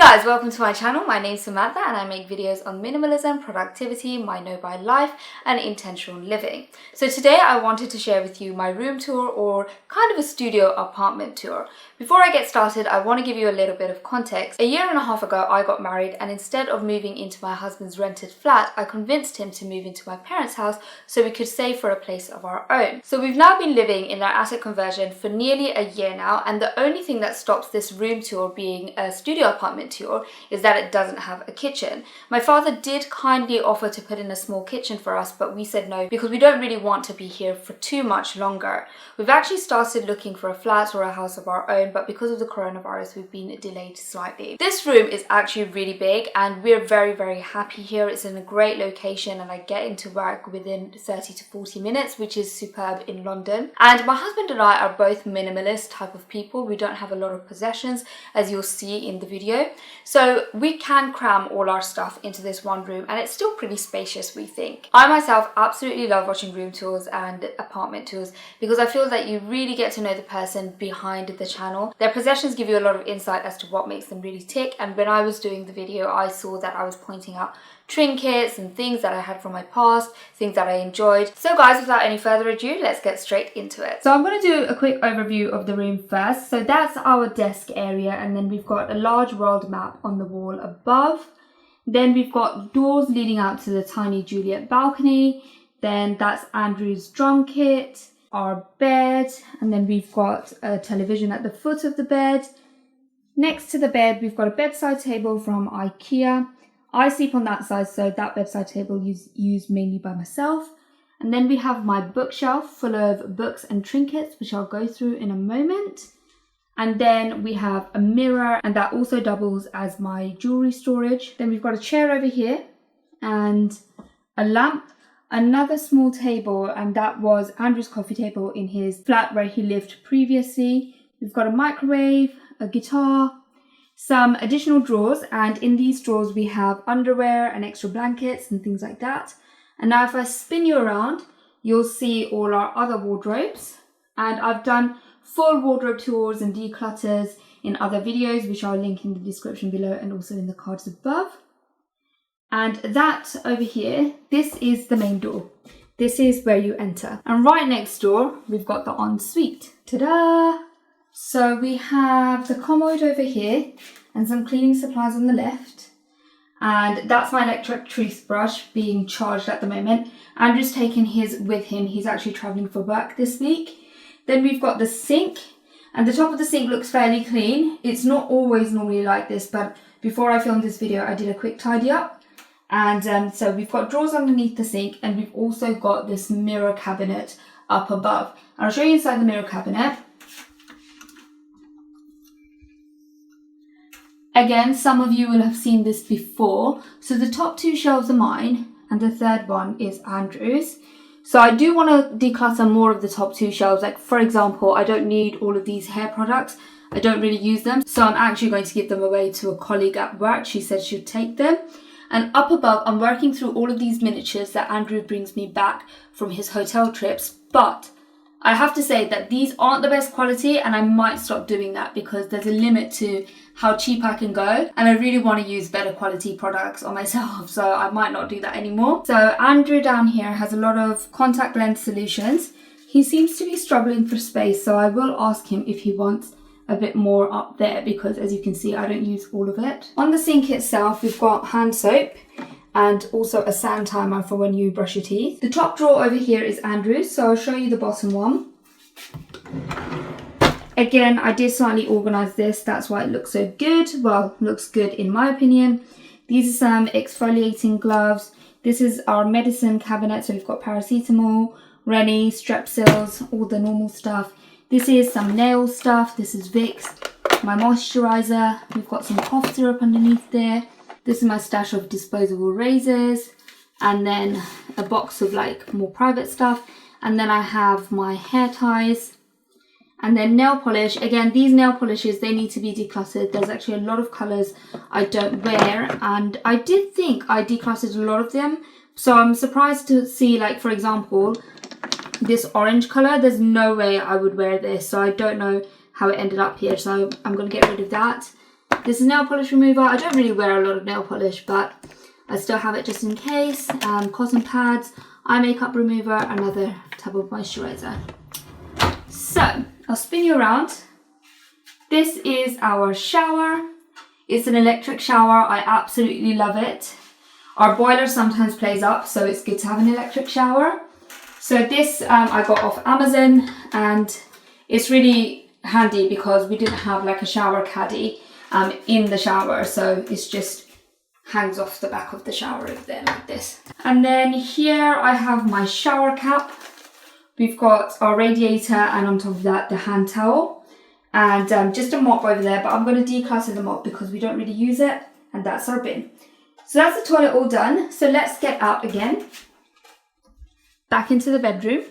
guys, welcome to my channel. My name is Samantha and I make videos on minimalism, productivity, my no-buy life and intentional living. So today I wanted to share with you my room tour, or kind of a studio apartment tour. Before I get started, I want to give you a little bit of context. A year and a half ago I got married, and instead of moving into my husband's rented flat, I convinced him to move into my parents' house so we could save for a place of our own. So we've now been living in our attic conversion for nearly a year now, and the only thing that stops this room tour being a studio apartment tour is that it doesn't have a kitchen. My father did kindly offer to put in a small kitchen for us, but we said no because we don't really want to be here for too much longer. We've actually started looking for a flat or a house of our own, but because of the coronavirus we've been delayed slightly. This room is actually really big and we're very happy here. It's in a great location and I get into work within 30 to 40 minutes, which is superb in London. And my husband and I are both minimalist type of people. We don't have a lot of possessions, as you'll see in the video. So we can cram all our stuff into this one room and it's still pretty spacious, we think. I myself absolutely love watching room tours and apartment tours because I feel that you really get to know the person behind the channel. Their possessions give you a lot of insight as to what makes them really tick, and when I was doing the video I saw that I was pointing out trinkets and things that I had from my past, things that I enjoyed. So guys, without any further ado, let's get straight into it. So I'm going to do a quick overview of the room first. So that's our desk area, and then we've got a large world map on the wall above. Then we've got doors leading out to the tiny Juliet balcony. Then that's Andrew's drum kit, our bed, and then we've got a television at the foot of the bed. Next to the bed we've got a bedside table from IKEA. I sleep on that side, so that bedside table is used mainly by myself. And then we have my bookshelf full of books and trinkets, which I'll go through in a moment. And then we have a mirror, and that also doubles as my jewelry storage. Then we've got a chair over here and a lamp, another small table, and that was Andrew's coffee table in his flat where he lived previously. We've got a microwave, a guitar, some additional drawers, and in these drawers we have underwear and extra blankets and things like that. And now if I spin you around, you'll see all our other wardrobes, and I've done full wardrobe tours and declutters in other videos, which I'll link in the description below and also in the cards above. And that over here, this is the main door. This is where you enter. And right next door, we've got the ensuite. Ta-da! So we have the commode over here and some cleaning supplies on the left. And that's my electric toothbrush being charged at the moment. Andrew's taken his with him. He's actually traveling for work this week. Then we've got the sink, and the top of the sink looks fairly clean. It's not always normally like this, but before I filmed this video, I did a quick tidy up. And so we've got drawers underneath the sink, and we've also got this mirror cabinet up above. And I'll show you inside the mirror cabinet. Again, some of you will have seen this before. So the top two shelves are mine and the third one is Andrew's. So I do want to declutter more of the top two shelves. Like for example, I don't need all of these hair products. I don't really use them. So I'm actually going to give them away to a colleague at work. She said she'd take them. And up above, I'm working through all of these miniatures that Andrew brings me back from his hotel trips. But I have to say that these aren't the best quality, and I might stop doing that because there's a limit to how cheap I can go, and I really want to use better quality products on myself, so I might not do that anymore. So Andrew down here has a lot of contact lens solutions. He seems to be struggling for space, so I will ask him if he wants a bit more up there because as you can see I don't use all of it. On the sink itself we've got hand soap and also a sand timer for when you brush your teeth. The top drawer over here is Andrew's, so I'll show you the bottom one. Again, I did slightly organize this, that's why it looks so good. Well, looks good in my opinion. These are some exfoliating gloves. This is our medicine cabinet, so we've got paracetamol, Rennie, Strepsils, all the normal stuff. This is some nail stuff, this is Vicks, my moisturizer. We've got some cough syrup underneath there. This is my stash of disposable razors, and then a box of like more private stuff. And then I have my hair ties, and then nail polish. Again, these nail polishes, they need to be decluttered. There's actually a lot of colors I don't wear, and I did think I decluttered a lot of them. So I'm surprised to see, like for example, this orange color. There's no way I would wear this, so I don't know how it ended up here. So I'm going to get rid of that. This is nail polish remover. I don't really wear a lot of nail polish, but I still have it just in case. Cotton pads, eye makeup remover, another tub of moisturizer. So I'll spin you around. This is our shower. It's an electric shower. I absolutely love it. Our boiler sometimes plays up, so it's good to have an electric shower. So this I got off Amazon, and it's really handy because we didn't have like a shower caddy in the shower, so it's just hangs off the back of the shower over there like this. And then here I have my shower cap. We've got our radiator, and on top of that the hand towel, and just a mop over there, but I'm going to declutter the mop because we don't really use it, and that's our bin. So that's the toilet all done. So let's get out again, back into the bedroom.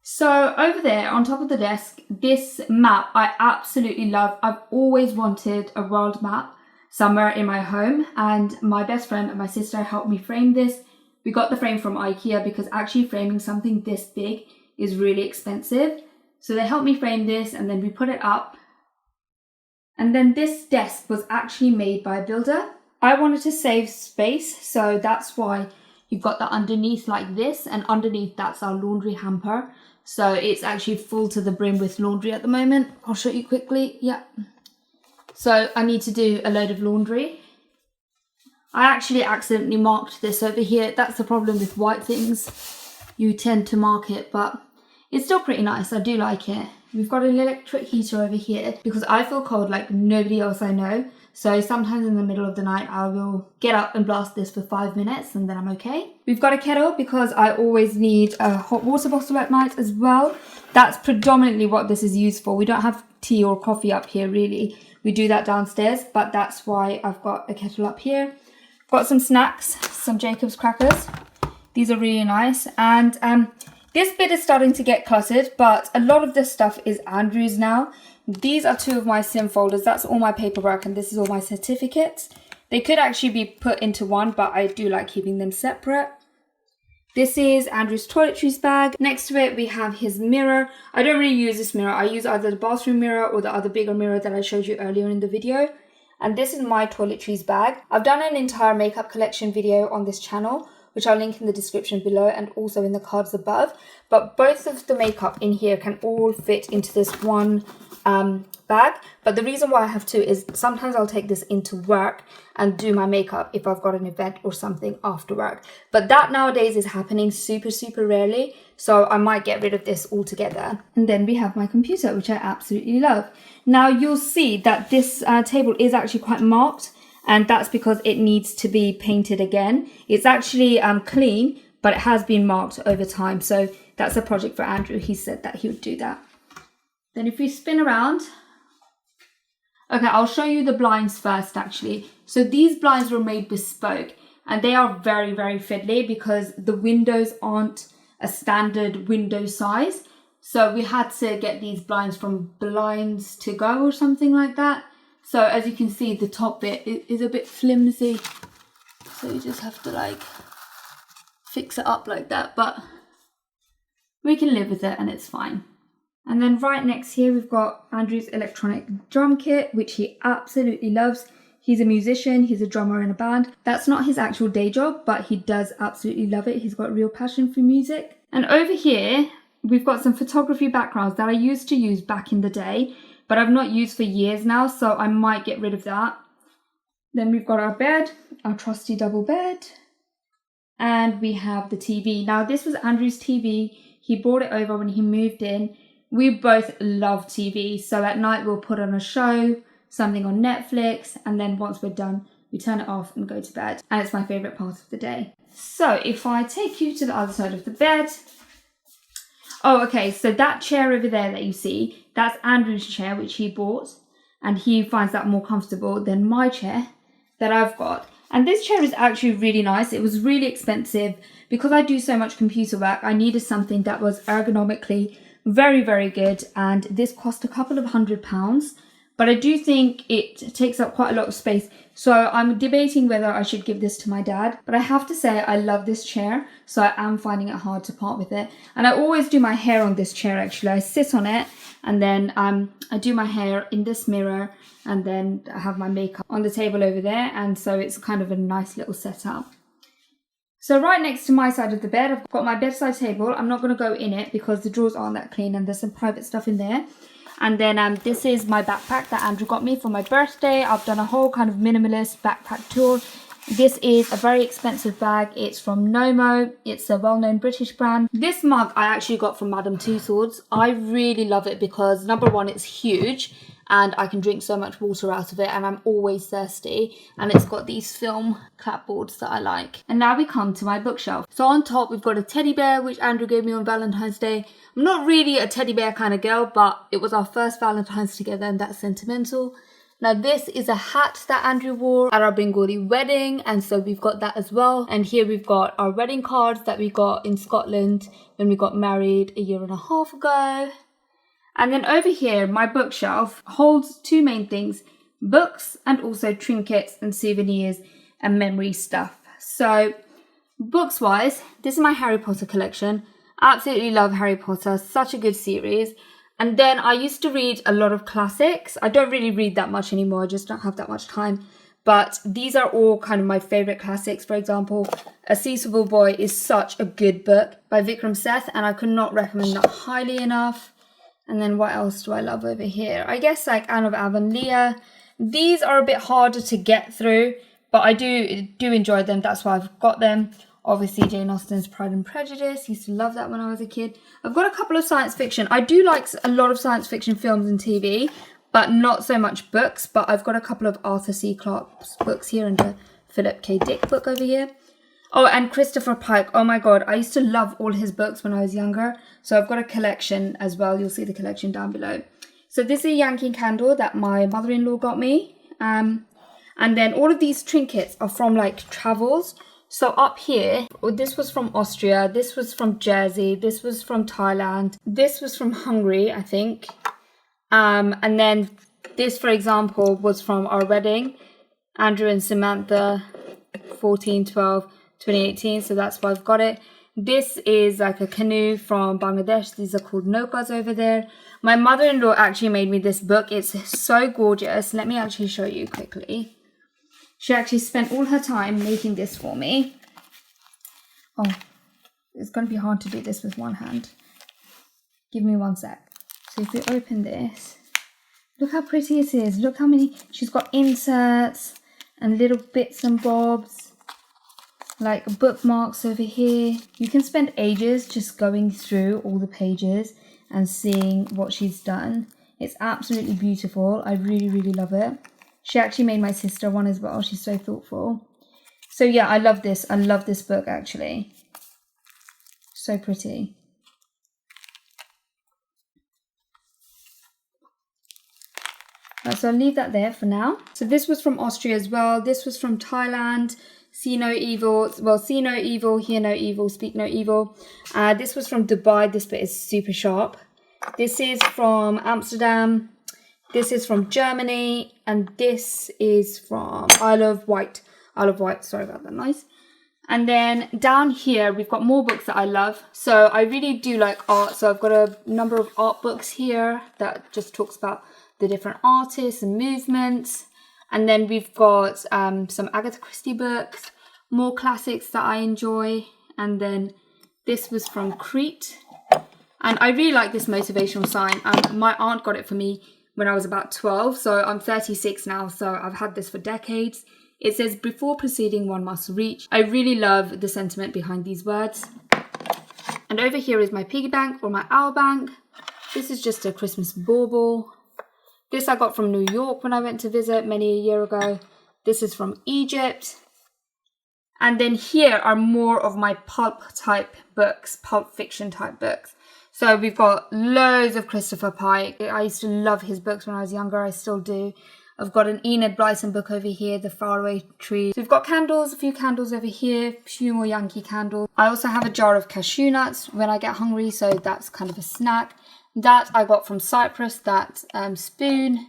So over there on top of the desk, this map I absolutely love. I've always wanted a world map somewhere in my home, and my best friend and my sister helped me frame this. We got the frame from IKEA because actually framing something this big is really expensive. So they helped me frame this, and then we put it up. And then this desk was actually made by a builder. I wanted to save space, so that's why you've got the underneath like this, and underneath that's our laundry hamper. So it's actually full to the brim with laundry at the moment. I'll show you quickly. Yeah. So I need to do a load of laundry. I actually accidentally marked this over here. That's the problem with white things. You tend to mark it, but it's still pretty nice. I do like it. We've got an electric heater over here because I feel cold like nobody else I know. So sometimes in the middle of the night, I will get up and blast this for 5 minutes and then I'm okay. We've got a kettle because I always need a hot water bottle at night as well. That's predominantly what this is used for. We don't have tea or coffee up here really. We do that downstairs, but that's why I've got a kettle up here. Got some snacks, some Jacob's crackers. These are really nice. And this bit is starting to get cluttered, but a lot of this stuff is Andrew's now. These are 2 of my sim folders. That's all my paperwork, and this is all my certificates. They could actually be put into one, but I do like keeping them separate. This is Andrew's toiletries bag. Next to it, we have his mirror. I don't really use this mirror. I use either the bathroom mirror or the other bigger mirror that I showed you earlier in the video. And this is my toiletries bag. I've done an entire makeup collection video on this channel, which I'll link in the description below and also in the cards above. But both of the makeup in here can all fit into this one bag. But the reason why I have 2 is sometimes I'll take this into work and do my makeup if I've got an event or something after work. But that nowadays is happening super rarely. So I might get rid of this altogether. And then we have my computer, which I absolutely love. Now you'll see that this table is actually quite marked. And that's because it needs to be painted again. It's actually clean, but it has been marked over time. So that's a project for Andrew. He said that he would do that. Then if we spin around, okay, I'll show you the blinds first actually. So these blinds were made bespoke, and they are very fiddly because the windows aren't a standard window size. So we had to get these blinds from Blinds to Go or something like that. So as you can see, the top bit is a bit flimsy. So you just have to like fix it up like that, but we can live with it and it's fine. And then right next here, we've got Andrew's electronic drum kit, which he absolutely loves. He's a musician, he's a drummer in a band. That's not his actual day job, but he does absolutely love it. He's got real passion for music. And over here, we've got some photography backgrounds that I used to use back in the day, but I've not used for years now, so I might get rid of that. Then we've got our bed, our trusty double bed, and we have the TV. Now this was Andrew's TV. He brought it over when he moved in. We both love TV, so at night we'll put on a show, something on Netflix, and then once we're done, we turn it off and go to bed. And it's my favourite part of the day. So if I take you to the other side of the bed. Oh, okay, so that chair over there that you see, that's Andrew's chair, which he bought, and he finds that more comfortable than my chair that I've got. And this chair is actually really nice. It was really expensive. Because I do so much computer work, I needed something that was ergonomically very good, and this cost a couple of £100, but I do think it takes up quite a lot of space. So I'm debating whether I should give this to my dad. But I have to say I love this chair, so I am finding it hard to part with it. And I always do my hair on this chair actually. I sit on it and then I do my hair in this mirror, and then I have my makeup on the table over there. And so it's kind of a nice little setup. So right next to my side of the bed, I've got my bedside table. I'm not going to go in it because the drawers aren't that clean and there's some private stuff in there. And then this is my backpack that Andrew got me for my birthday. I've done a whole kind of minimalist backpack tour. This is a very expensive bag. It's from Nomo. It's a well-known British brand. This mug I actually got from Madame Tussauds. I really love it because number one, it's huge and I can drink so much water out of it, and I'm always thirsty, and it's got these film clapboards that I like. And now we come to my bookshelf. So on top we've got a teddy bear which Andrew gave me on Valentine's Day. I'm not really a teddy bear kind of girl, but it was our first Valentine's together and that's sentimental. Now this is a hat that Andrew wore at our Bengali wedding, and so we've got that as well. And here we've got our wedding cards that we got in Scotland when we got married a year and a half ago. And then over here, my bookshelf holds two main things: books and also trinkets and souvenirs and memory stuff. So books wise, this is my Harry Potter collection. Absolutely love Harry Potter, such a good series. And then I used to read a lot of classics. I don't really read that much anymore, I just don't have that much time. But these are all kind of my favourite classics. For example, A Seasonable Boy is such a good book by Vikram Seth, and I could not recommend that highly enough. And then what else do I love over here? I guess like Anne of Avonlea. These are a bit harder to get through, but I do enjoy them. That's why I've got them. Obviously Jane Austen's Pride and Prejudice. Used to love that when I was a kid. I've got a couple of science fiction. I do like a lot of science fiction films and TV, but not so much books. But I've got a couple of Arthur C. Clarke's books here and a Philip K. Dick book over here. Oh, and Christopher Pike. Oh my god, I used to love all his books when I was younger. So I've got a collection as well. You'll see the collection down below. So this is a Yankee candle that my mother-in-law got me. And then all of these trinkets are from like travels. So up here, this was from Austria, this was from Jersey, this was from Thailand, this was from Hungary, I think. And then this, for example, was from our wedding, Andrew and Samantha, 14/12/2018, so that's why I've got it. This is like a canoe from Bangladesh. These are called nokas over there. My mother-in-law actually made me this book. It's so gorgeous. Let me actually show you quickly. She actually spent all her time making this for me. Oh, it's going to be hard to do this with one hand. Give me one sec. So if we open this, look how pretty it is. Look how many, she's got inserts and little bits and bobs, like bookmarks over here. You can spend ages just going through all the pages and seeing what she's done. It's absolutely beautiful. I really, really love it. She actually made my sister one as well. She's so thoughtful. So yeah, I love this. I love this book actually. So pretty. So I'll leave that there for now. So this was from Austria as well. This was from Thailand. See no evil. Well, see no evil, hear no evil, speak no evil. This was from Dubai. This bit is super sharp. This is from Amsterdam. This is from Germany, and this is from Isle of Wight. Isle of Wight, sorry about that noise. And then down here, we've got more books that I love. So I really do like art. So I've got a number of art books here that just talks about the different artists and movements. And then we've got some Agatha Christie books, more classics that I enjoy. And then this was from Crete. And I really like this motivational sign. My aunt got it for me when I was about 12, so I'm 36 now, so I've had this for decades. It says, before proceeding, one must reach. I really love the sentiment behind these words. And over here is my piggy bank or my owl bank. This is just a Christmas bauble. This I got from New York when I went to visit many a year ago. This is from Egypt. And then here are more of my pulp type books, pulp fiction type books. So we've got loads of Christopher Pike. I used to love his books when I was younger. I still do. I've got an Enid Blyton book over here, The Faraway Tree. So we've got candles, a few candles over here, a few more Yankee candles. I also have a jar of cashew nuts when I get hungry, so that's kind of a snack. That I got from Cyprus, that spoon.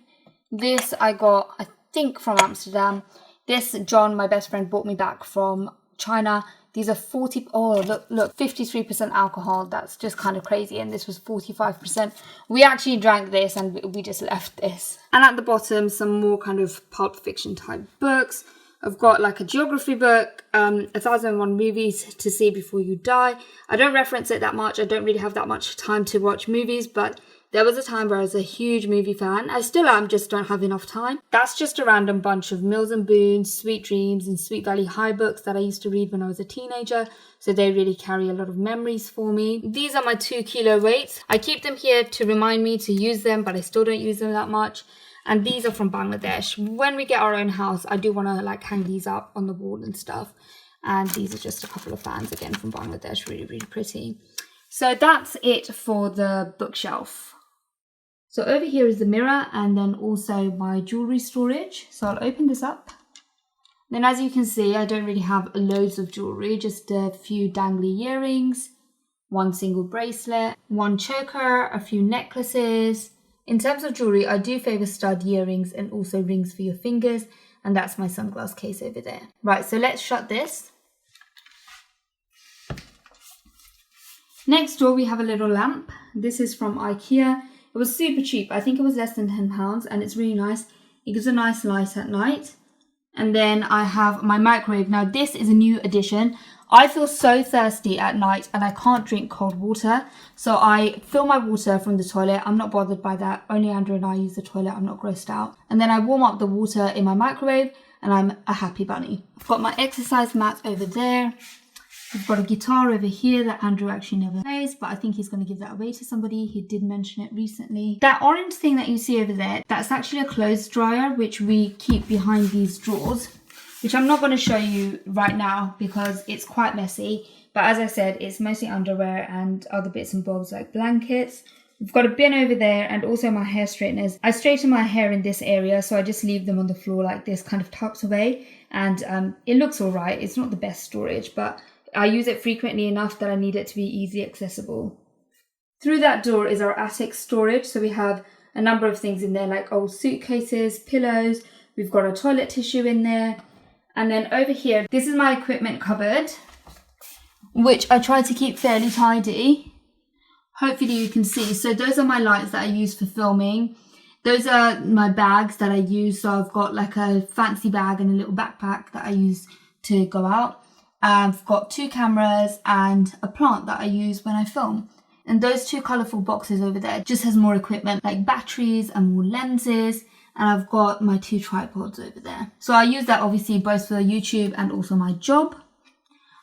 This I got, I think, from Amsterdam. This John, my best friend, bought me back from China. These are 53% alcohol. That's just kind of crazy. And this was 45%. We actually drank this and we just left this. And at the bottom, some more kind of pulp fiction type books. I've got like a geography book, 1001 Movies to See Before You Die. I don't reference it that much. I don't really have that much time to watch movies, but there was a time where I was a huge movie fan. I still am, just don't have enough time. That's just a random bunch of Mills and Boon, Sweet Dreams and Sweet Valley High books that I used to read when I was a teenager. So they really carry a lot of memories for me. These are my 2 kilo weights. I keep them here to remind me to use them, but I still don't use them that much. And these are from Bangladesh. When we get our own house, I do want to like hang these up on the wall and stuff. And these are just a couple of fans again from Bangladesh. Really, really pretty. So that's it for the bookshelf. So over here is the mirror and then also my jewelry storage. So I'll open this up. Then as you can see, I don't really have loads of jewelry, just a few dangly earrings, one single bracelet, one choker, a few necklaces. In terms of jewelry, I do favour stud earrings and also rings for your fingers. And that's my sunglass case over there. Right, so let's shut this. Next door, we have a little lamp. This is from IKEA. It was super cheap. I think it was less than £10 and it's really nice. It gives a nice light at night. And then I have my microwave. Now this is a new addition. I feel so thirsty at night and I can't drink cold water. So I fill my water from the toilet. I'm not bothered by that. Only Andrew and I use the toilet. I'm not grossed out. And then I warm up the water in my microwave and I'm a happy bunny. I've got my exercise mat over there. I've got a guitar over here that Andrew actually never plays, but I think he's going to give that away to somebody. He did mention it recently. That orange thing that you see over there, that's actually a clothes dryer, which we keep behind these drawers, which I'm not going to show you right now because it's quite messy. But as I said, it's mostly underwear and other bits and bobs like blankets. We've got a bin over there and also my hair straighteners. I straighten my hair in this area, so I just leave them on the floor like this, kind of tucked away. And it looks all right. It's not the best storage, but I use it frequently enough that I need it to be easily accessible. Through that door is our attic storage. So we have a number of things in there like old suitcases, pillows. We've got a toilet tissue in there. And then over here, this is my equipment cupboard, which I try to keep fairly tidy. Hopefully you can see. So those are my lights that I use for filming. Those are my bags that I use. So I've got like a fancy bag and a little backpack that I use to go out. I've got 2 cameras and a plant that I use when I film. And those 2 colourful boxes over there just has more equipment like batteries and more lenses. And I've got my 2 tripods over there. So I use that obviously both for YouTube and also my job.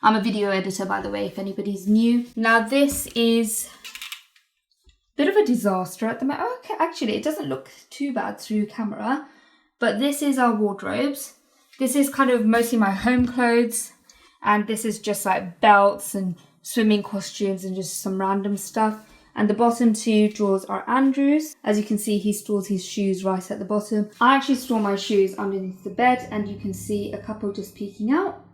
I'm a video editor, by the way, if anybody's new. Now this is a bit of a disaster at the moment. Oh, okay, actually, it doesn't look too bad through camera. But this is our wardrobes. This is kind of mostly my home clothes. And this is just like belts and swimming costumes and just some random stuff. And the bottom 2 drawers are Andrew's. As you can see, he stores his shoes right at the bottom. I actually store my shoes underneath the bed and you can see a couple just peeking out.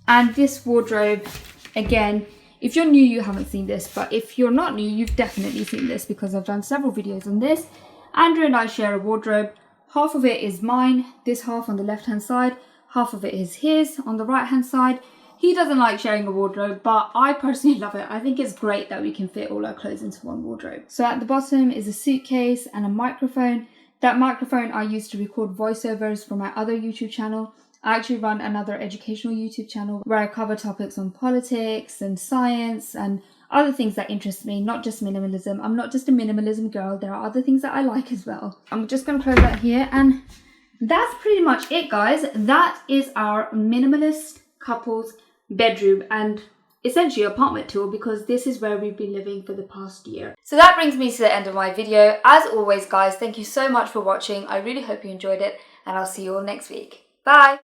And this wardrobe, again, if you're new, you haven't seen this. But if you're not new, you've definitely seen this because I've done several videos on this. Andrew and I share a wardrobe. Half of it is mine, this half on the left-hand side. Half of it is his on the right hand side. He doesn't like sharing a wardrobe, but I personally love it. I think it's great that we can fit all our clothes into one wardrobe. So at the bottom is a suitcase and a microphone. That microphone I use to record voiceovers for my other YouTube channel. I actually run another educational YouTube channel where I cover topics on politics and science and other things that interest me, not just minimalism. I'm not just a minimalism girl. There are other things that I like as well. I'm just going to close that here and that's pretty much it, guys. That is our minimalist couple's bedroom and essentially apartment tour because this is where we've been living for the past year. So that brings me to the end of my video. As always, guys, thank you so much for watching. I really hope you enjoyed it and I'll see you all next week. Bye!